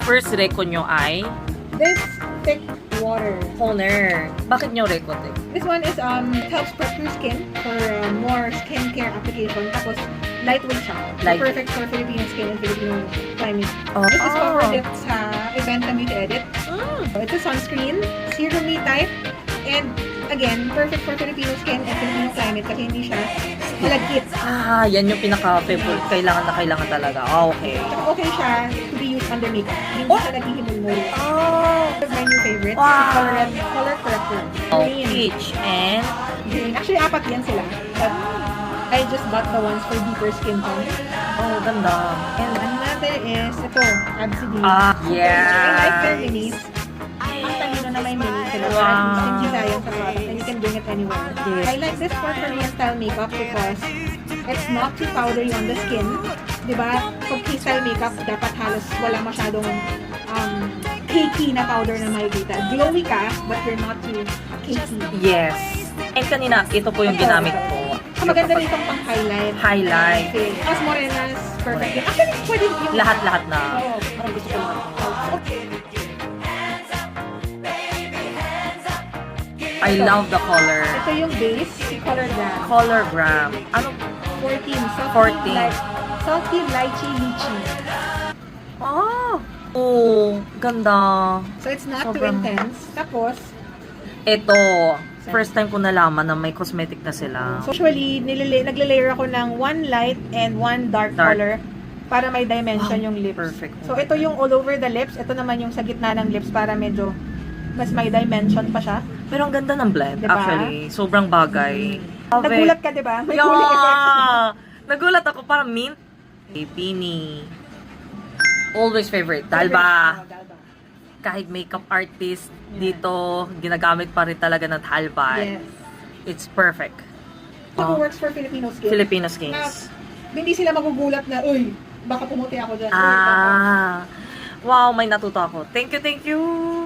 First reco nyo ay This thick water. toner. Bakit nyo reco, te? This one is helps prep your skin for more skincare application. Tapos lightweight siya. Light. Perfect for Filipino skin and Filipino climate. Oh. This is covered it sa event na Beauty Edit. Mm. It's a sunscreen, serum type, and again, perfect for Filipino skin and Filipino climate kasi hindi siya malagkit. Ah, yan yung pinaka-favorite. Kailangan na kailangan talaga. Ah, okay. Tsaka okay siya to be used under makeup. Hindi Oh! siya naghihimol-mol. Oh. This is my new favorite. Wow. Color corrector. Oh, Green. peach and Green. Actually, apat yan sila. But I just bought the ones for deeper skin tone. oh, ganda. And another is ito, Absidy. Ah, I yeah. like their minis. Ang talino na may mini sila. Wow. Hindi tayo sa product and you can bring it anywhere. Yes. I like this for Korean style makeup because it's not too powdery on the skin. Diba? Pag K-style makeup, dapat halos wala masyadong cakey na powder na makikita. Glowy ka, but you're not too cakey. Yes. And kanina, ito po yung ginamit ko. Ang maganda rin itong pang-highlight. Highlight. Okay. As morenas, perfect. Actually, pwede yung... Lahat-lahat na. Oo. Parang gusto ko lang. I love the color. Ito yung base, si Colorgram. Colorgram. Ano? 14. 14. Salty lychee lychee. Ah! Oh, ganda. So it's not too Sobrang- intense. Tapos, Ito, first time ko nalaman na may cosmetic na sila. so usually, nagle-layer ako ng one light and one dark, Dark. color para may dimension yung lips. Perfect. So ito yung all over the lips. Ito naman yung sa gitna ng lips para medyo mas may dimension pa siya. Pero ang ganda ng blend, Diba? actually. Sobrang bagay. Love it. Nagulat ka, di ba? May cooling effect. Yeah! Nagulat ako, parang mint. Pini. Always favorite. Dahil ba, Oh, dahil ba? kahit makeup artist dito, ginagamit pa rin talaga ng Talbot. Yes. It's perfect. Ito works for Filipino skin. Filipino Na, skins. hindi sila magugulat na, uy, baka pumuti ako dyan. Uy, baka. Ah. Wow, may natuto ako. Thank you, thank you.